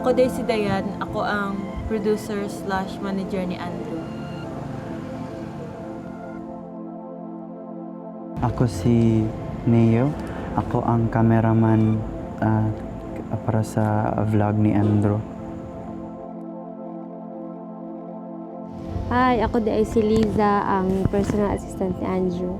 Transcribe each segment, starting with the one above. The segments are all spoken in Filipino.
Ako din si Dayan. Ako ang producer slash manager ni Andrew. Ako si Neo. Ako ang cameraman para sa vlog ni Andrew. Hi, ako di ay si Liza, ang personal assistant ni Andrew.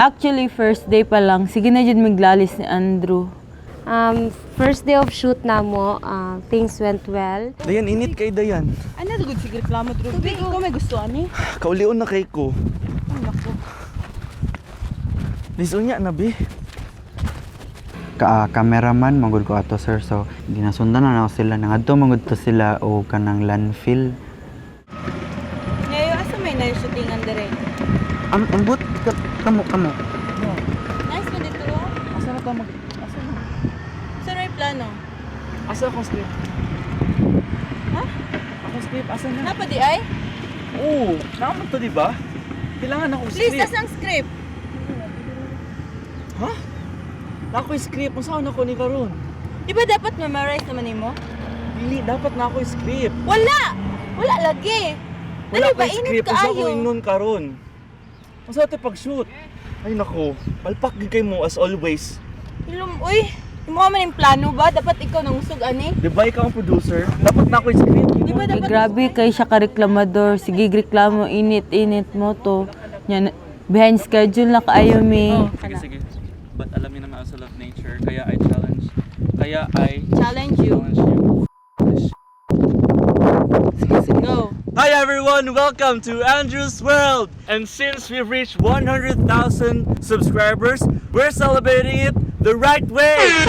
Actually, first day pa lang, sige na dyan maglalis ni Andrew. First day of shoot na mo, things went well. Dayan, init kay Dayan. Ano na sige reklamo, Ruby? Ikaw may gusto, ani? Kaulion na kay ko. Ang lako. Lisunya na, be. Cameraman, magud ko ato, sir. So, ginasundan na ako sila. Nangadto magud to sila o kanang landfill. Ngayon, asa may na-shootingan dire? Ambot, kamo. Nice mo dito, oh. Asa na ka Asa na? Saan may plano? Asa akong script? Ha? Akong script, asa na? Napa di ay? Oo, naman to, di ba? Kailangan akong Please, script. tas ang script. Ha? Nako yung script, kung saan ako ni Karon? Di ba dapat memorize naman mo? Dili, dapat na ako yung script. Wala! Wala lagi! Wala Dali ko ba, yung init script, kung saan kaayo. ko ingnon Karon. Kung saan ito pag-shoot? Ay nako, palpak gid kay mo as always. Uy, hindi mo man yung plano ba? Dapat ikaw nangusog, ani? Di ba ikaw ang producer? Dapat na ako yung script. Di ba dapat... Grabe kay siya ka-reklamador. Sige, reklamo, init mo to. Yan, behind schedule na kaayo, mi. Sige. But alam niyo naman I also love nature, kaya I challenge Challenge you. Go. Hi everyone, welcome to Andrew's World! And since we've reached 100,000 subscribers, we're celebrating it the right way! If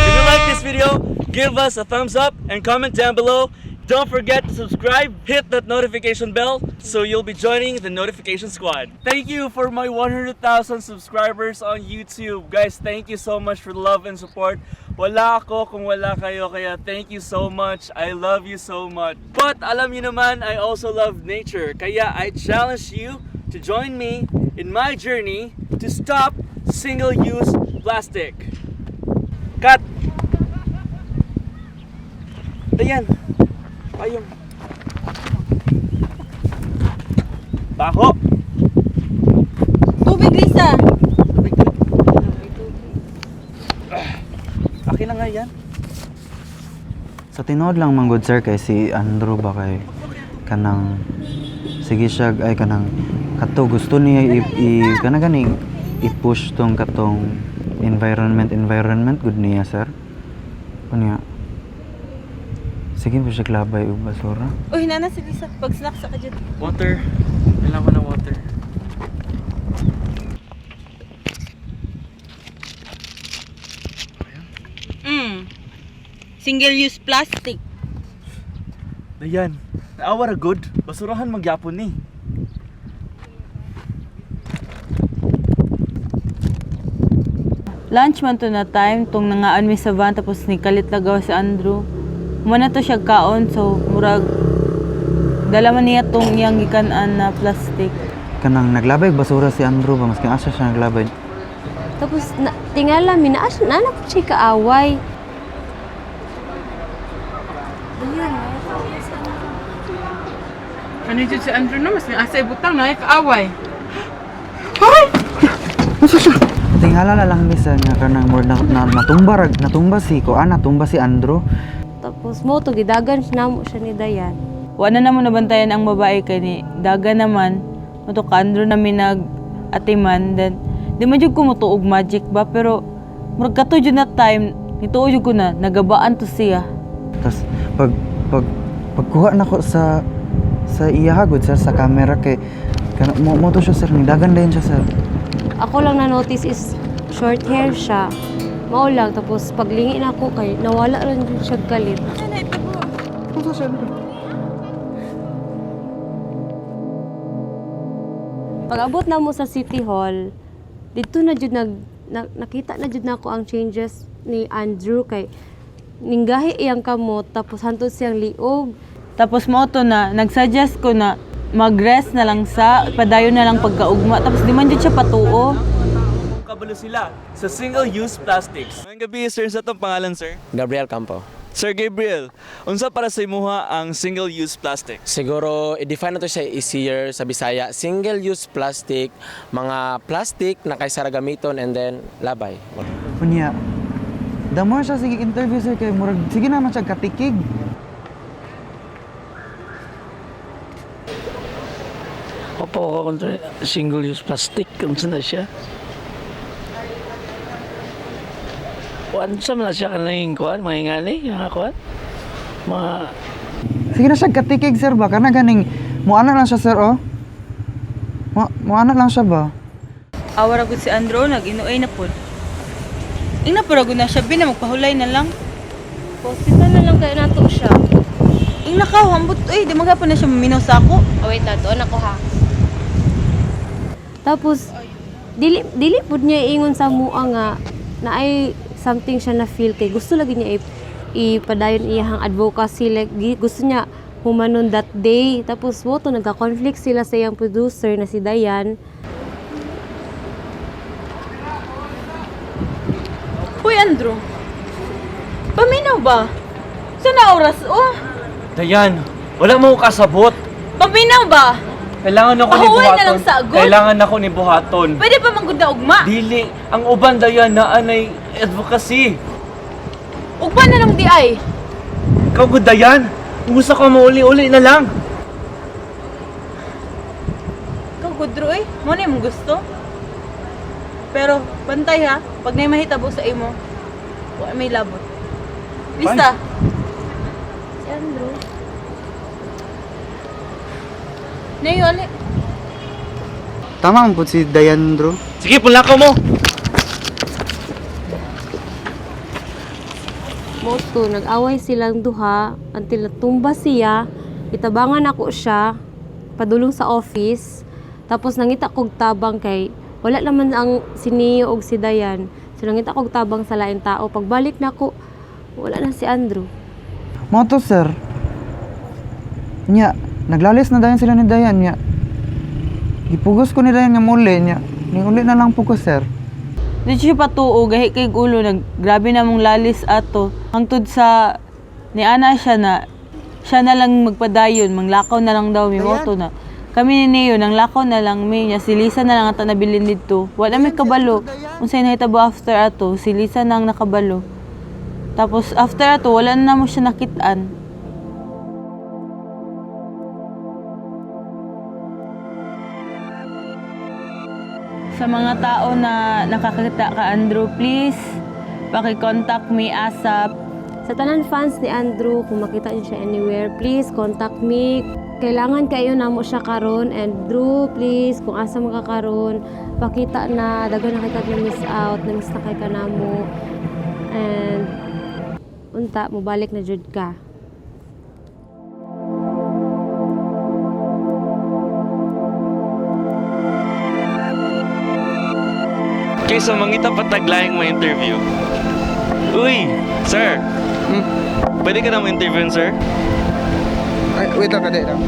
you like this video, give us a thumbs up and comment down below. Don't forget to subscribe, hit that notification bell so you'll be joining the notification squad. Thank you for my 100,000 subscribers on YouTube. Guys, thank you so much for the love and support. Wala ako kung wala kayo, kaya thank you so much. I love you so much. But alam niyo naman, I also love nature. Kaya I challenge you to join me in my journey to stop single-use plastic. Cut! Ayan. Ayun. Baho! Tubig, Lisa! Akin na nga yan. Sa tinood lang manggod, sir, kay si Andrew ba kay kanang sige siya ay kanang kato gusto niya kanang gani i-push tong katong environment good niya, sir. Kunya sige po siya klabay og basura. Uy, nana si Lisa. Pag-snack sa ka dyan. Water. Kailangan ko ng water. Single-use plastic. Dayan. Naawa ra good. Basurahan magyapon ni. Lunch man to na time, tong nangaan mi sa van, tapos ni kalit lagaw si Andrew. Muna to siya kaon, so murag dala man niya tong iyang gikanan na plastic. Kanang naglabay og basura si Andrew ba maski asa siya naglabay. Tapos, tingala, nanak siya kaaway. Ano dyan si Andrew no? Mas may asay butang na kaaway. Tingala na lang misa nga kanang more natumba si Andrew. Tapos mo to gidagan namo siya ni Dayan. Wala na mo nabantayan ang babae kay ni Daga naman. Muto ka Andrew namin nag-atiman. Then, di man jud ko mutuog magic ba, pero murag kato jud na time, nituo jud ko na, nagabaan to siya. Tapos pagkuha na ko sa iya hagod, sir, sa camera kay mo to siya, sir, nidagan dayon siya, sir. Ako lang na-notice is short hair siya. Mao lang, tapos paglingi na ako kay nawala rin din siya galit. Pag abot na mo sa City Hall, dito na jud nakita na jud nako ang changes ni Andrew kay ninggahi iyang kamot tapos hantod siyang liog. Tapos mo to na, nagsuggest ko na mag-rest na lang sa, padayon na lang pagkaugma. Tapos di man dyan siya patuo. Kabalo sila sa single-use plastics. Ngayong gabi, sir, sa itong pangalan, sir? Gabriel Campo. Sir Gabriel, unsa para sa imuha ang single-use plastic? Siguro, i-define na to siya easier sa Bisaya. Single-use plastic, mga plastic na kay sara gamiton and then labay. Unya, damo siya sige interview sir kay murag sige naman siya katikig. Opo ako kontra single-use plastic kung saan na siya. Kuan sa na siya kanang kuan, mga ingani, mga kuan. Mga Sige na siya katikig sir ba kana ganing muana lang siya sir oh. Muana lang siya ba? Awara gud si Andrew, nag-inuay na po. Ina pero gud na siya, bin na magpahulay na lang. Hospital na lang kayo nato siya. Ing nakaw, hambot, di magapon na siya maminaw sa ako. Oh, wait na, doon ako ha. Tapos, dili pud niya ingon sa mua nga na ay something siya na feel kay gusto lagi niya ipadayon iyang advocacy like gusto niya humanon that day. Tapos woto nagka-conflict sila sa iyang producer na si Dayan. Uy, Andrew. Paminaw ba? Sana oras, oh. Dayan, wala mo kasabot. Paminaw ba? Kailangan ako ni Pahuway na buhaton. lang sa agod. Kailangan ako ni buhaton. Pwede pa manggod na ugma. Dili, ang uban Dayan na anay advocacy. Ugma na lang di ay. Ikaw good Dayan, gusto ko mauli-uli na lang. Ikaw, Gudro, mo na yung gusto. Pero, bantay ha, pag na mahitabo sa imo, wala may labot. Lista. Si Andrew. Nayo, ali. Tama ang pud si Dayan bro. Sige, pulakaw mo. Moto, nag-away silang duha until natumba siya. Itabangan ako siya padulong sa office. Tapos nangita kog tabang kay wala naman ang si Neo og si Dayan. So nangita kog tabang sa lain tao. Pagbalik nako, wala na si Andrew. Mo to sir. Nya, naglalis na dayon sila ni Dayan nya. Gipugos ko ni Dayan nga muli nya. Ni uli na lang pugos sir. Di siya patuo, gahi kay ulo, grabe na mong lalis ato. Hangtod sa, ni Ana siya na lang magpadayon, manglakaw na lang daw, may moto na. Kami ni Neo, nang lakaw na lang, may niya, si Lisa na lang ata nabilin dito. Wala may kabalo. Unsay nahitabo after ato, si Lisa nang nakabalo. Tapos after ato, wala na mo siya nakitaan. Sa mga tao na nakakita ka, Andrew, please, paki-contact me ASAP. Sa tanan fans ni Andrew, kung makita niyo siya anywhere, please contact me. Kailangan kayo namo siya karon, and Drew, please, kung asa makakaron, pakita na daghan na kita na-miss out, na-miss na kay kanamo. And unta, mobalik na jud ka. Okay, so mangita pataglayang mo interview. Uy, sir. Pwede ka na mo interview, sir? Ay, wait lang, kadek lang.